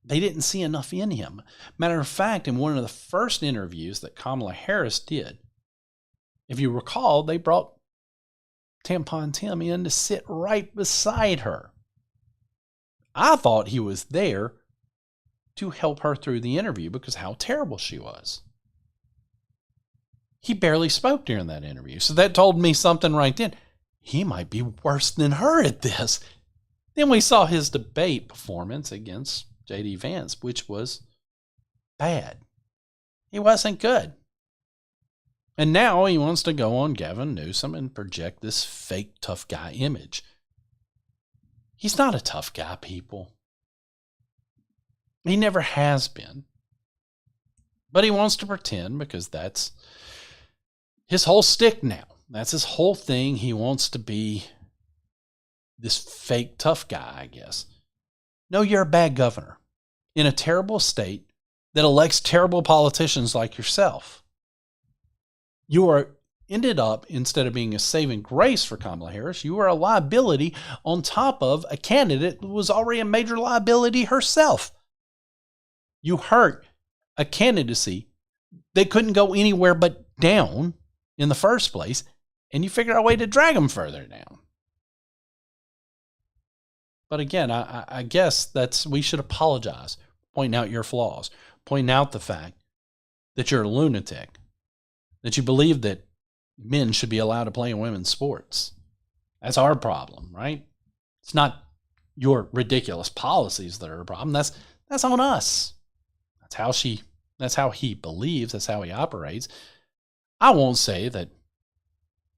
Speaker 1: They didn't see enough in him. Matter of fact, in one of the first interviews that Kamala Harris did, if you recall, they brought Tampon Tim in to sit right beside her. I thought he was there to help her through the interview because how terrible she was. He barely spoke during that interview. So that told me something right then. He might be worse than her at this. Then we saw his debate performance against J.D. Vance, which was bad. He wasn't good. And now he wants to go on Gavin Newsom and project this fake tough guy image. He's not a tough guy, people. He never has been. But he wants to pretend because that's his whole stick now. That's his whole thing. He wants to be this fake tough guy, I guess. No, you're a bad governor in a terrible state that elects terrible politicians like yourself. You are ended up, instead of being a saving grace for Kamala Harris, you are a liability on top of a candidate who was already a major liability herself. You hurt a candidacy that couldn't go anywhere but down in the first place, and you figured out a way to drag them further down. But again, I guess we should apologize, pointing out your flaws, pointing out the fact that you're a lunatic, that you believe that men should be allowed to play in women's sports. That's our problem, right? It's not your ridiculous policies that are a problem. That's on us. That's how he believes. That's how he operates. I won't say that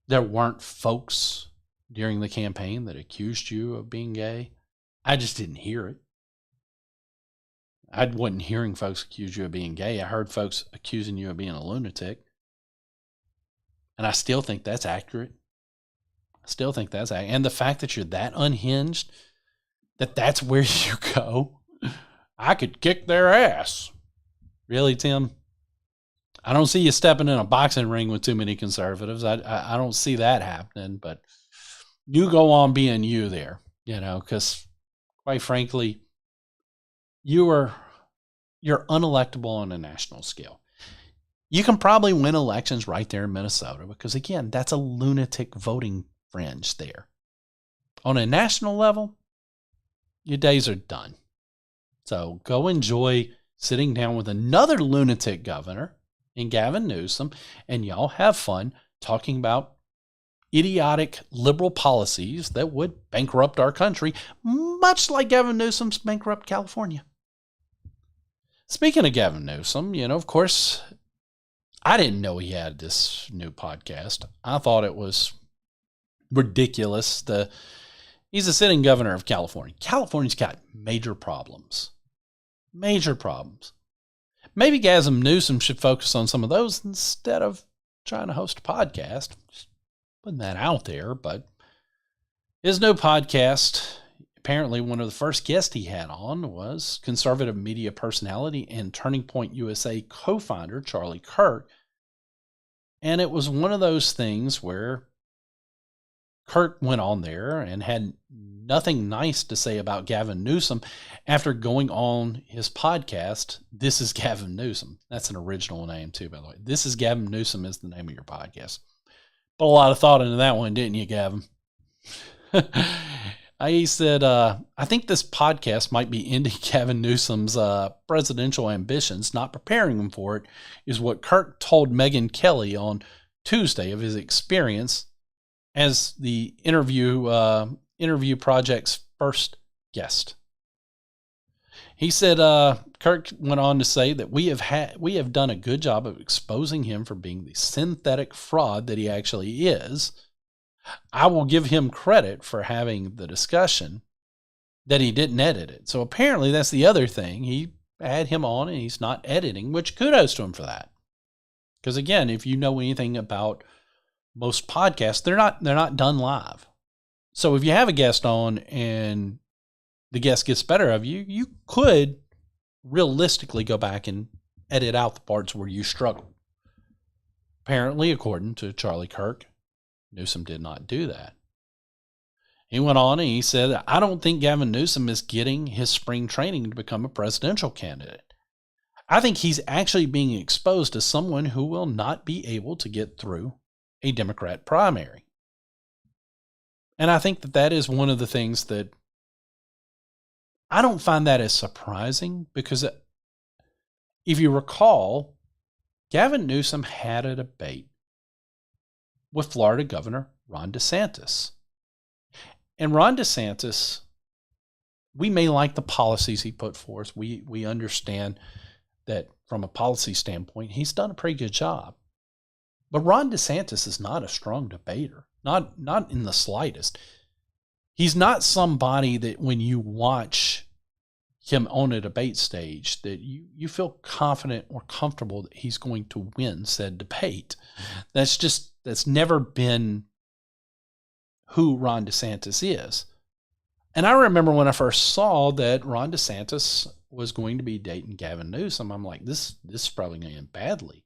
Speaker 1: there weren't folks during the campaign that accused you of being gay. I just didn't hear it. I wasn't hearing folks accuse you of being gay. I heard folks accusing you of being a lunatic. And I still think that's accurate. And the fact that you're that unhinged, that's where you go. I could kick their ass. Really, Tim? I don't see you stepping in a boxing ring with too many conservatives. I don't see that happening, but you go on being you there, because quite frankly, you're unelectable on a national scale. You can probably win elections right there in Minnesota because, again, that's a lunatic voting fringe there. On a national level, your days are done. So go enjoy sitting down with another lunatic governor in Gavin Newsom, and y'all have fun talking about idiotic liberal policies that would bankrupt our country, much like Gavin Newsom's bankrupt California. Speaking of Gavin Newsom, of course, I didn't know he had this new podcast. I thought it was ridiculous. He's a sitting governor of California. California's got major problems. Major problems. Maybe Gavin Newsom should focus on some of those instead of trying to host a podcast. Just putting that out there, but his new podcast, apparently one of the first guests he had on was conservative media personality and Turning Point USA co-founder Charlie Kirk. And it was one of those things where Kirk went on there and had nothing nice to say about Gavin Newsom after going on his podcast. This is Gavin Newsom. That's an original name too, by the way. This is Gavin Newsom is the name of your podcast. Put a lot of thought into that one, didn't you, Gavin? He said, I think this podcast might be ending Gavin Newsom's presidential ambitions, not preparing him for it, is what Kirk told Megyn Kelly on Tuesday of his experience as the interview project's first guest. He said, Kirk went on to say that we have done a good job of exposing him for being the synthetic fraud that he actually is. I will give him credit for having the discussion that he didn't edit it. So apparently that's the other thing. He had him on and he's not editing, which kudos to him for that. Because again, if you know anything about most podcasts, they're not done live. So if you have a guest on and the guest gets better of you, you could realistically go back and edit out the parts where you struggle. Apparently, according to Charlie Kirk, Newsom did not do that. He went on and he said, I don't think Gavin Newsom is getting his spring training to become a presidential candidate. I think he's actually being exposed as someone who will not be able to get through a Democrat primary. And I think that is one of the things that I don't find that as surprising, because if you recall, Gavin Newsom had a debate with Florida Governor Ron DeSantis. And Ron DeSantis, we may like the policies he put forth. We understand that from a policy standpoint, he's done a pretty good job. But Ron DeSantis is not a strong debater, not in the slightest. He's not somebody that when you watch him on a debate stage that you feel confident or comfortable that he's going to win said debate. That's never been who Ron DeSantis is. And I remember when I first saw that Ron DeSantis was going to be dating Gavin Newsom, I'm like, this is probably going to end badly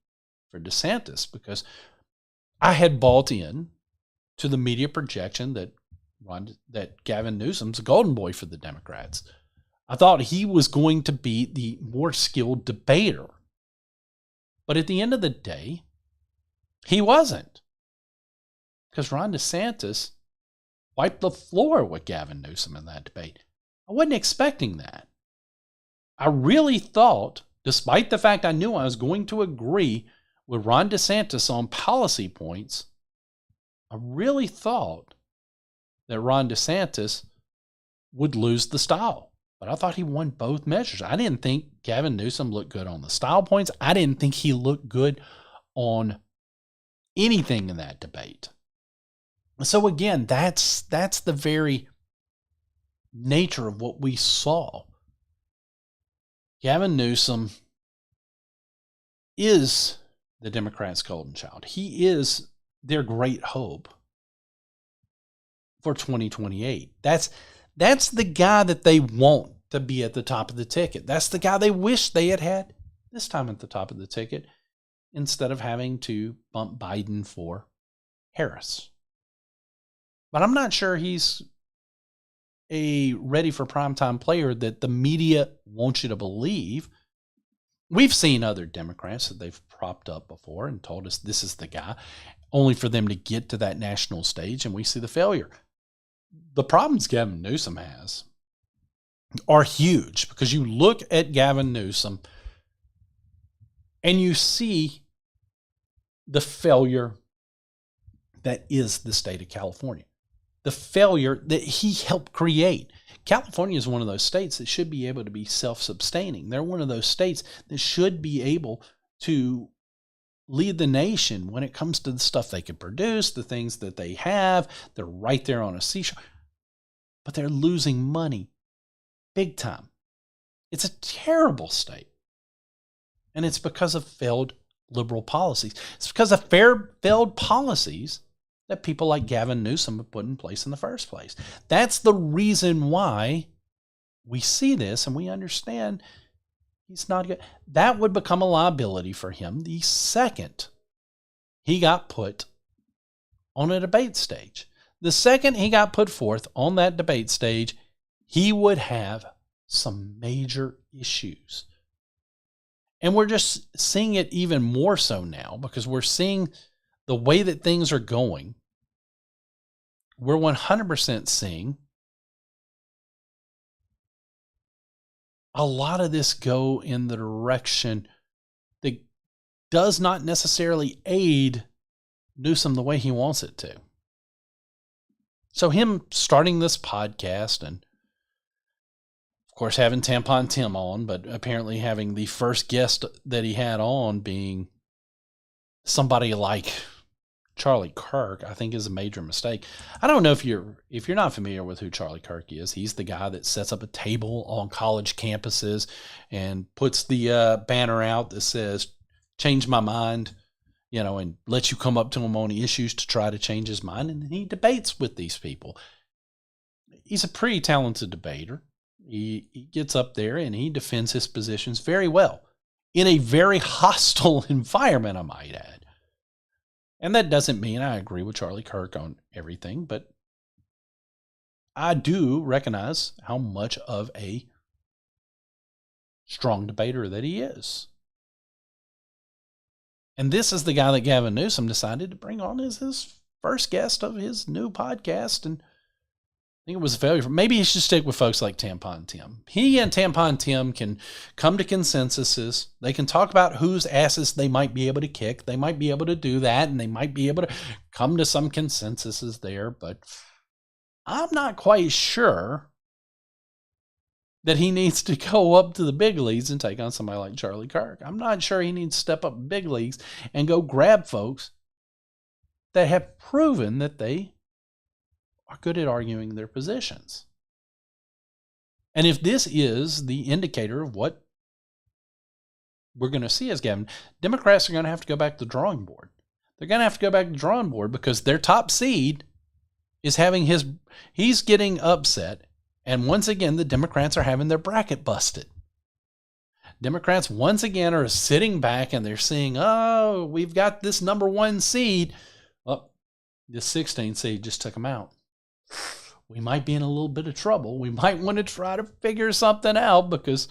Speaker 1: for DeSantis, because I had bought in to the media projection that Gavin Newsom's a golden boy for the Democrats. I thought he was going to be the more skilled debater. But at the end of the day, he wasn't. Because Ron DeSantis wiped the floor with Gavin Newsom in that debate. I wasn't expecting that. I really thought, despite the fact I knew I was going to agree with Ron DeSantis on policy points, I really thought that Ron DeSantis would lose the style. But I thought he won both measures. I didn't think Gavin Newsom looked good on the style points. I didn't think he looked good on anything in that debate. So again, that's the very nature of what we saw. Gavin Newsom is the Democrats' golden child. He is their great hope for 2028. That's the guy that they want to be at the top of the ticket. That's the guy they wish they had this time at the top of the ticket, instead of having to bump Biden for Harris. But I'm not sure he's a ready for primetime player that the media wants you to believe. We've seen other Democrats that they've propped up before and told us this is the guy, only for them to get to that national stage and we see the failure. The problems Gavin Newsom has are huge, because you look at Gavin Newsom and you see the failure that is the state of California, the failure that he helped create. California is one of those states that should be able to be self-sustaining. They're one of those states that should be able to lead the nation when it comes to the stuff they can produce, the things that they have. They're right there on a seashore. But they're losing money big time. It's a terrible state. And it's because of failed liberal policies. It's because of failed policies that people like Gavin Newsom have put in place in the first place. That's the reason why we see this and we understand he's not good. That would become a liability for him the second he got put on a debate stage. The second he got put forth on that debate stage, he would have some major issues. And we're just seeing it even more so now because we're seeing the way that things are going. We're 100% seeing a lot of this go in the direction that does not necessarily aid Newsom the way he wants it to. So him starting this podcast and, of course, having Tampon Tim on, but apparently having the first guest that he had on being somebody like Charlie Kirk, I think is a major mistake. I don't know if you're not familiar with who Charlie Kirk is. He's the guy that sets up a table on college campuses and puts the banner out that says, "Change my mind," and lets you come up to him on issues to try to change his mind. And he debates with these people. He's a pretty talented debater. He gets up there and he defends his positions very well in a very hostile environment, I might add. And that doesn't mean I agree with Charlie Kirk on everything, but I do recognize how much of a strong debater that he is. And this is the guy that Gavin Newsom decided to bring on as his first guest of his new podcast. And I think it was a failure. Maybe he should stick with folks like Tampon Tim. He and Tampon Tim can come to consensuses. They can talk about whose asses they might be able to kick. They might be able to do that, and they might be able to come to some consensuses there. But I'm not quite sure that he needs to go up to the big leagues and take on somebody like Charlie Kirk. I'm not sure he needs to step up big leagues and go grab folks that have proven that they are good at arguing their positions. And if this is the indicator of what we're going to see as Gavin, Democrats are going to have to go back to the drawing board. They're going to have to go back to the drawing board because their top seed is he's getting upset. And once again, the Democrats are having their bracket busted. Democrats once again are sitting back and they're saying, oh, we've got this number 1 seed. Well, this 16th seed just took them out. We might be in a little bit of trouble. We might want to try to figure something out because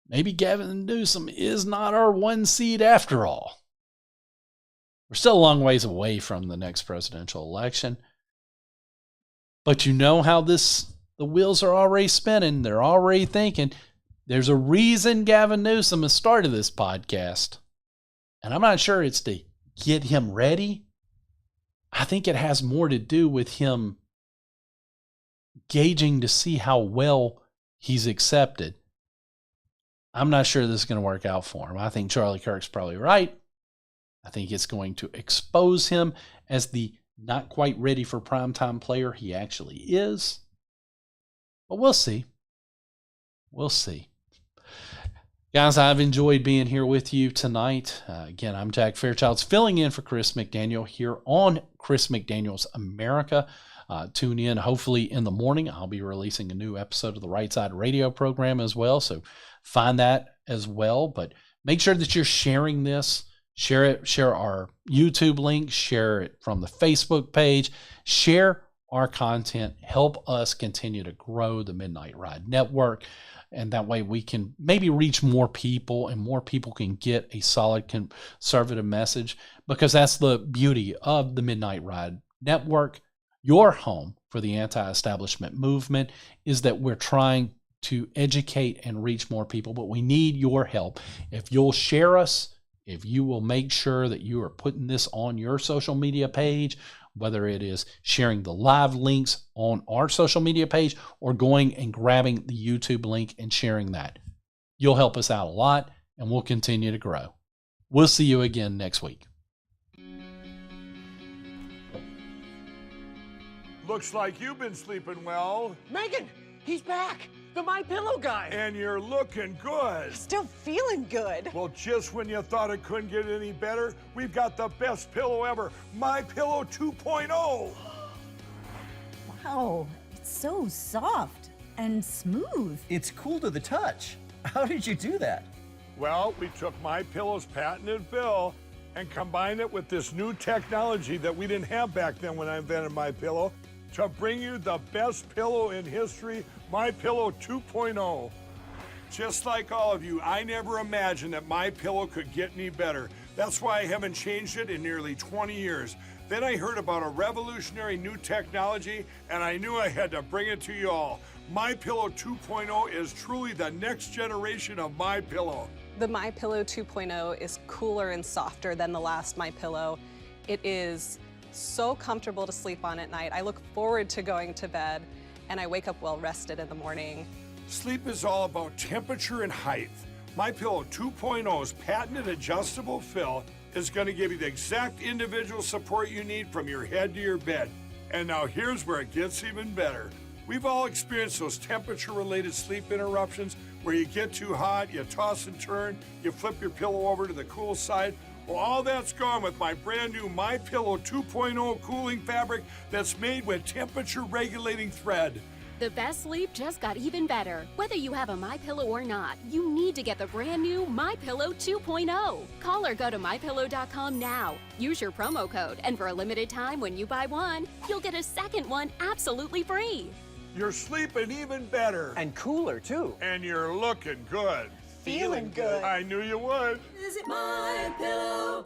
Speaker 1: maybe Gavin Newsom is not our 1 seed after all. We're still a long ways away from the next presidential election. But you know how the wheels are already spinning. They're already thinking. There's a reason Gavin Newsom has started this podcast. And I'm not sure it's to get him ready. I think it has more to do with him gauging to see how well he's accepted. I'm not sure this is going to work out for him. I think Charlie Kirk's probably right. I think it's going to expose him as the not quite ready for primetime player he actually is. But we'll see. We'll see. Guys, I've enjoyed being here with you tonight. Again, I'm Jack Fairchilds filling in for Chris McDaniel here on Chris McDaniel's America. Tune in hopefully in the morning. I'll be releasing a new episode of the Right Side Radio program as well. So find that as well. But make sure that you're sharing this. Share it. Share our YouTube link. Share it from the Facebook page. Share our content. Help us continue to grow the Midnight Ride Network. And that way we can maybe reach more people and more people can get a solid conservative message, because that's the beauty of the Midnight Ride Network. Your home for the anti-establishment movement is that we're trying to educate and reach more people, but we need your help. If you'll share us, if you will make sure that you are putting this on your social media page, whether it is sharing the live links on our social media page or going and grabbing the YouTube link and sharing that, you'll help us out a lot and we'll continue to grow. We'll see you again next week.
Speaker 2: Looks like you've been sleeping well.
Speaker 3: Megan, he's back. The My Pillow guy.
Speaker 2: And you're looking good.
Speaker 4: Still feeling good.
Speaker 2: Well, just when you thought it couldn't get any better, we've got the best pillow ever, My Pillow 2.0.
Speaker 5: Wow, it's so soft and smooth.
Speaker 6: It's cool to the touch. How did you do that?
Speaker 2: Well, we took My Pillow's patented fill and combined it with this new technology that we didn't have back then when I invented My Pillow to bring you the best pillow in history, My Pillow 2.0. Just like all of you, I never imagined that My Pillow could get any better. That's why I haven't changed it in nearly 20 years. Then I heard about a revolutionary new technology, and I knew I had to bring it to you all. My Pillow 2.0 is truly the next generation of My Pillow.
Speaker 7: The My Pillow 2.0 is cooler and softer than the last My Pillow. It is so comfortable to sleep on at night. I look forward to going to bed, and I wake up well rested in the morning.
Speaker 2: Sleep is all about temperature and height. My Pillow 2.0's patented adjustable fill is going to give you the exact individual support you need from your head to your bed. And now here's where it gets even better. We've all experienced those temperature-related sleep interruptions where you get too hot, you toss and turn, you flip your pillow over to the cool side. Well, all that's gone with my brand new My Pillow 2.0 cooling fabric that's made with temperature-regulating thread.
Speaker 8: The best sleep just got even better. Whether you have a My Pillow or not, you need to get the brand new My Pillow 2.0. Call or go to mypillow.com now. Use your promo code, and for a limited time when you buy one, you'll get a second one absolutely free.
Speaker 2: You're sleeping even better.
Speaker 3: And cooler, too.
Speaker 2: And you're looking good.
Speaker 4: Feeling good.
Speaker 2: I knew you would.
Speaker 9: Visit mypillow.com.